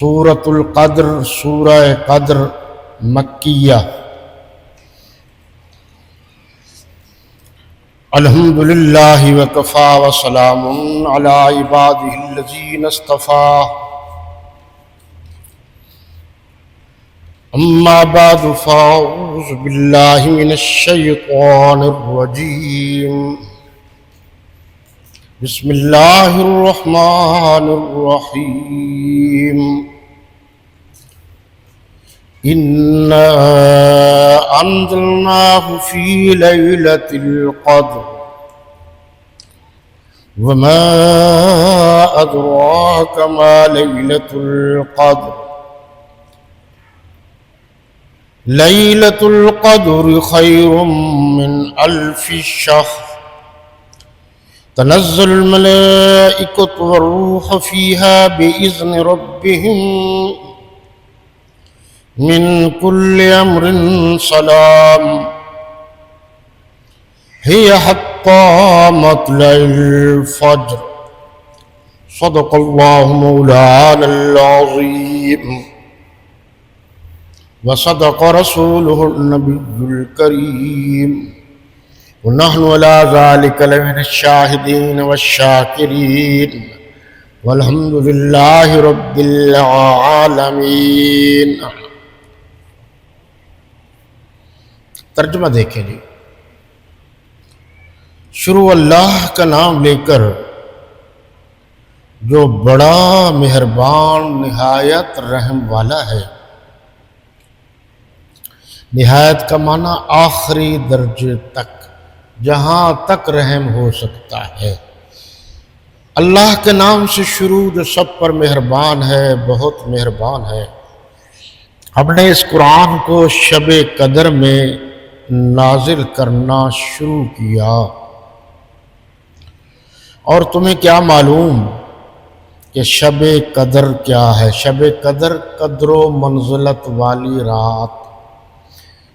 سورۃ القدر، سورہ قدر مکیہ۔ الحمدللہ وکفی وسلام علی عبادہ الذین اصطفی، اما بعد فاعوذ باللہ من الشیطان الرجیم، بسم اللہ الرحمن الرحیم۔ انا انزلناه في ليلة القدر وما أدراك ما ليلة القدر ليلة القدر خير من 1000 شهر تنزل الملائكة والروح فيها بإذن ربهم من كل أمر سلام هي حتى مطلع الفجر، صدق الله مولانا العظيم وصدق رسوله النبي الكريم، ونحن على ذلك لمن الشاهدين والشاكرين، والحمد لله رب العالمين۔ ترجمہ دیکھیں جی۔ شروع اللہ کا نام لے کر جو بڑا مہربان نہایت رحم والا ہے۔ نہایت کا معنی آخری درجے تک، جہاں تک رحم ہو سکتا ہے۔ اللہ کے نام سے شروع جو سب پر مہربان ہے، بہت مہربان ہے۔ ہم نے اس قرآن کو شب قدر میں نازل کرنا شروع کیا، اور تمہیں کیا معلوم کہ شب قدر کیا ہے؟ شب قدر قدر و منزلت والی رات،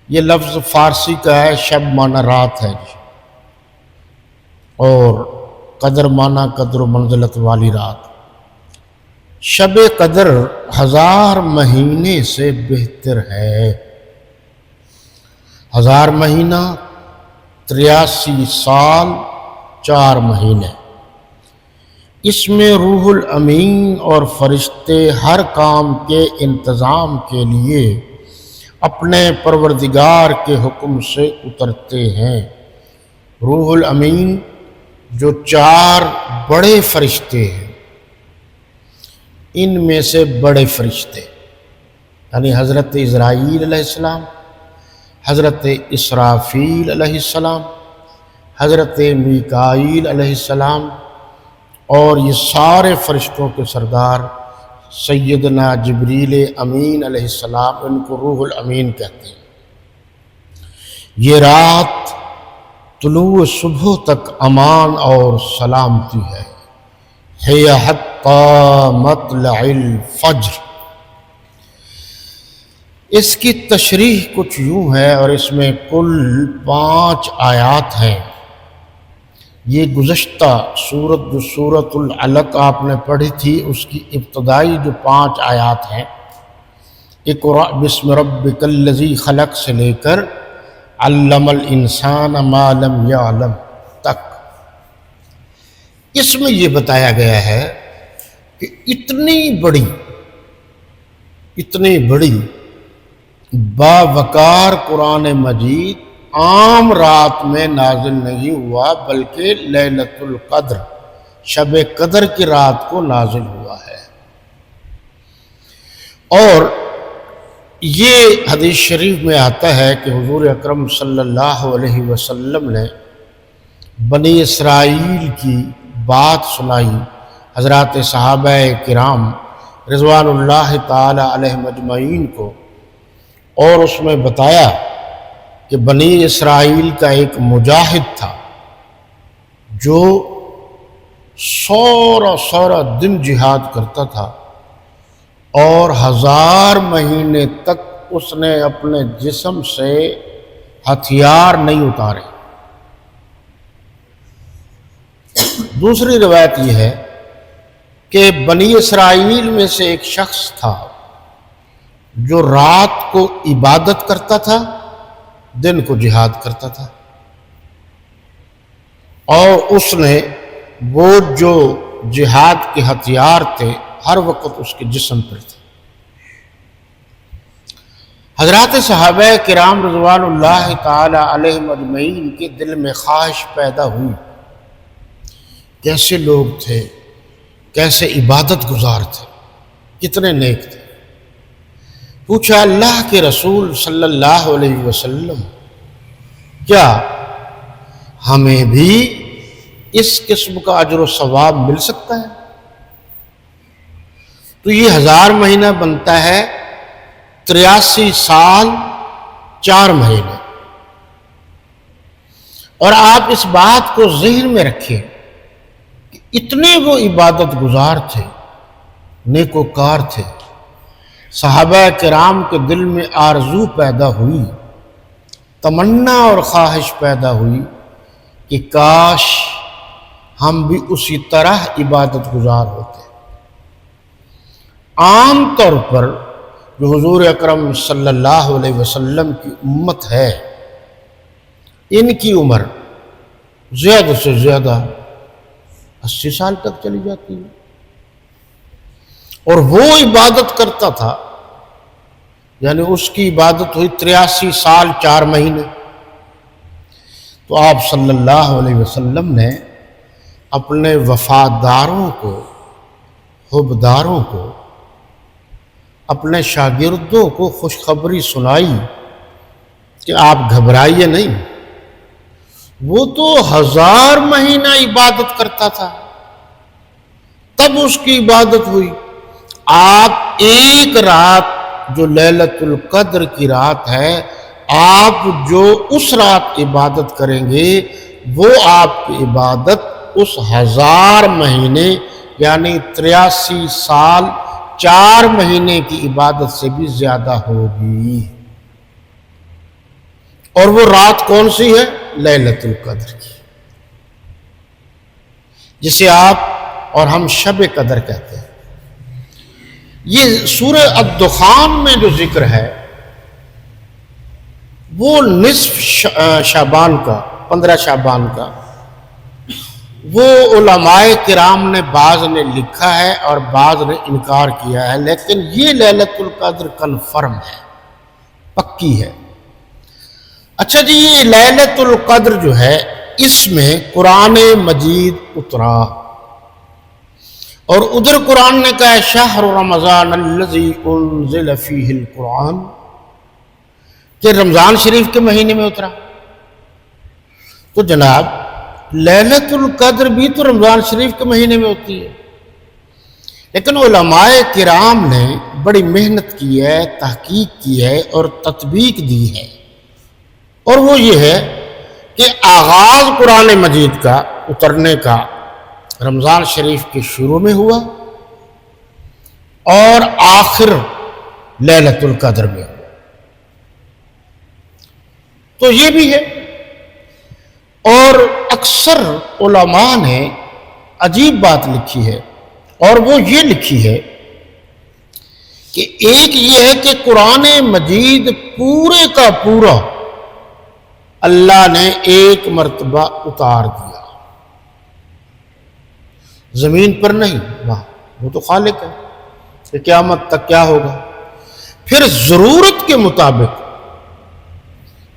یہ لفظ فارسی کا ہے۔ شب معنی رات ہے جی، اور قدر معنی قدر و منزلت والی رات۔ شب قدر 1000 مہینے سے بہتر ہے۔ 1000 مہینہ 83 سال 4 مہینے۔ اس میں روح الامین اور فرشتے ہر کام کے انتظام کے لیے اپنے پروردگار کے حکم سے اترتے ہیں۔ روح الامین جو 4 بڑے فرشتے ہیں، ان میں سے بڑے فرشتے یعنی حضرت اسرائیل علیہ السلام، حضرت اسرافیل علیہ السلام، حضرت میکائیل علیہ السلام، اور یہ سارے فرشتوں کے سردار سیدنا جبریل امین علیہ السلام، ان کو روح الامین کہتے ہیں۔ یہ رات طلوع صبح تک امان اور سلامتی ہے۔ ہے حتی مطلع الفجر۔ اس کی تشریح کچھ یوں ہے، اور اس میں کل 5 آیات ہیں۔ یہ گزشتہ سورت جو سورۃ العلق آپ نے پڑھی تھی، اس کی ابتدائی جو 5 آیات ہیں، اقرأ بسم ربک الذی خلق سے لے کر علم الانسان ما لم یعلم تک، اس میں یہ بتایا گیا ہے کہ اتنی بڑی باوقار قرآن مجید عام رات میں نازل نہیں ہوا، بلکہ لیلۃ القدر شب قدر کی رات کو نازل ہوا ہے۔ اور یہ حدیث شریف میں آتا ہے کہ حضور اکرم صلی اللہ علیہ وسلم نے بنی اسرائیل کی بات سنائی حضرات صحابہ کرام رضوان اللہ تعالی علیہ مجمعین کو، اور اس میں بتایا کہ بنی اسرائیل کا ایک مجاہد تھا جو سارا دن جہاد کرتا تھا، اور 1000 مہینے تک اس نے اپنے جسم سے ہتھیار نہیں اتارے۔ دوسری روایت یہ ہے کہ بنی اسرائیل میں سے ایک شخص تھا جو رات کو عبادت کرتا تھا، دن کو جہاد کرتا تھا، اور اس نے وہ جو جہاد کے ہتھیار تھے ہر وقت اس کے جسم پر تھے۔ حضرات صحابہ کرام رضوان اللہ تعالی علیہم اجمعین کے دل میں خواہش پیدا ہوئی، کیسے لوگ تھے، کیسے عبادت گزار تھے، کتنے نیک تھے۔ پوچھا اللہ کے رسول صلی اللہ علیہ وسلم، کیا ہمیں بھی اس قسم کا اجر و ثواب مل سکتا ہے؟ تو یہ 1000 مہینہ بنتا ہے 83 سال 4 مہینے، اور آپ اس بات کو ذہن میں رکھیں کہ اتنے وہ عبادت گزار تھے، نیکوکار تھے، صحابہ کرام کے دل میں آرزو پیدا ہوئی، تمنا اور خواہش پیدا ہوئی کہ کاش ہم بھی اسی طرح عبادت گزار ہوتے۔ عام طور پر جو حضور اکرم صلی اللہ علیہ وسلم کی امت ہے، ان کی عمر زیادہ سے زیادہ 80 سال تک چلی جاتی ہے، اور وہ عبادت کرتا تھا، یعنی اس کی عبادت ہوئی 83 سال 4 مہینے۔ تو آپ صلی اللہ علیہ وسلم نے اپنے وفاداروں کو، حبداروں کو، اپنے شاگردوں کو خوشخبری سنائی کہ آپ گھبرائیے نہیں، وہ تو 1000 مہینہ عبادت کرتا تھا، تب اس کی عبادت ہوئی۔ آپ ایک رات جو لیلۃ القدر کی رات ہے، آپ جو اس رات عبادت کریں گے، وہ آپ کی عبادت اس 1000 مہینے یعنی 83 سال 4 مہینے کی عبادت سے بھی زیادہ ہوگی۔ اور وہ رات کون سی ہے؟ لیلۃ القدر کی، جسے آپ اور ہم شب قدر کہتے ہیں۔ یہ سورہ الدخان میں جو ذکر ہے وہ نصف شعبان کا، 15 شعبان کا، وہ علماء کرام نے بعض نے لکھا ہے اور بعض نے انکار کیا ہے، لیکن یہ لیلۃ القدر کنفرم ہے، پکی ہے۔ اچھا جی، یہ لیلۃ القدر جو ہے، اس میں قرآن مجید اترا، اور ادھر قرآن نے کہا شہر رمضان الذی انزل فیہ القرآن، کہ رمضان شریف کے مہینے میں اترا۔ تو جناب لیلۃ القدر بھی تو رمضان شریف کے مہینے میں ہوتی ہے، لیکن علماء کرام نے بڑی محنت کی ہے، تحقیق کی ہے اور تطبیق دی ہے، اور وہ یہ ہے کہ آغاز قرآن مجید کا اترنے کا رمضان شریف کے شروع میں ہوا، اور آخر لیلۃ القدر میں ہوا۔ تو یہ بھی ہے، اور اکثر علماء نے عجیب بات لکھی ہے، اور وہ یہ لکھی ہے کہ ایک یہ ہے کہ قرآن مجید پورے کا پورا اللہ نے ایک مرتبہ اتار دیا، زمین پر نہیں، وہ تو خالق ہے کہ قیامت تک کیا ہوگا۔ پھر ضرورت کے مطابق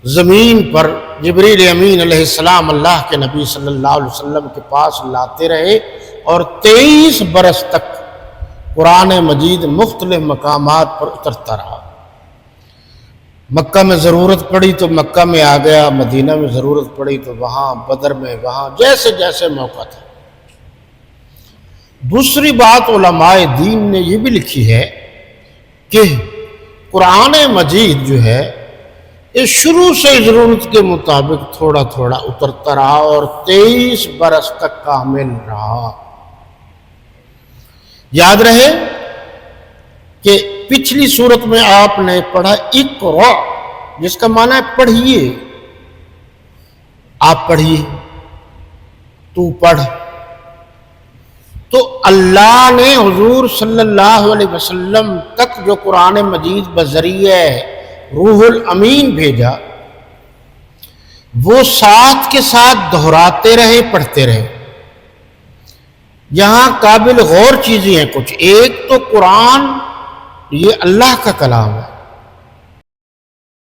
زمین پر جبریل امین علیہ السلام اللہ کے نبی صلی اللہ علیہ وسلم کے پاس لاتے رہے، اور 23 برس تک قرآن مجید مختلف مقامات پر اترتا رہا۔ مکہ میں ضرورت پڑی تو مکہ میں آ گیا، مدینہ میں ضرورت پڑی تو وہاں، بدر میں وہاں، جیسے جیسے موقع تھا۔ دوسری بات علماء دین نے یہ بھی لکھی ہے کہ قرآن مجید جو ہے یہ شروع سے ضرورت کے مطابق تھوڑا تھوڑا اترتا رہا، اور 23 برس تک کامل رہا۔ یاد رہے کہ پچھلی صورت میں آپ نے پڑھا اقرا، جس کا معنی ہے پڑھیے، آپ پڑھیے، تو پڑھ، تو اللہ نے حضور صلی اللہ علیہ وسلم تک جو قرآن مجید بذریعہ روح الامین بھیجا، وہ ساتھ کے ساتھ دہراتے رہے، پڑھتے رہے۔ یہاں قابل غور چیزیں ہیں کچھ۔ ایک تو قرآن یہ اللہ کا کلام ہے،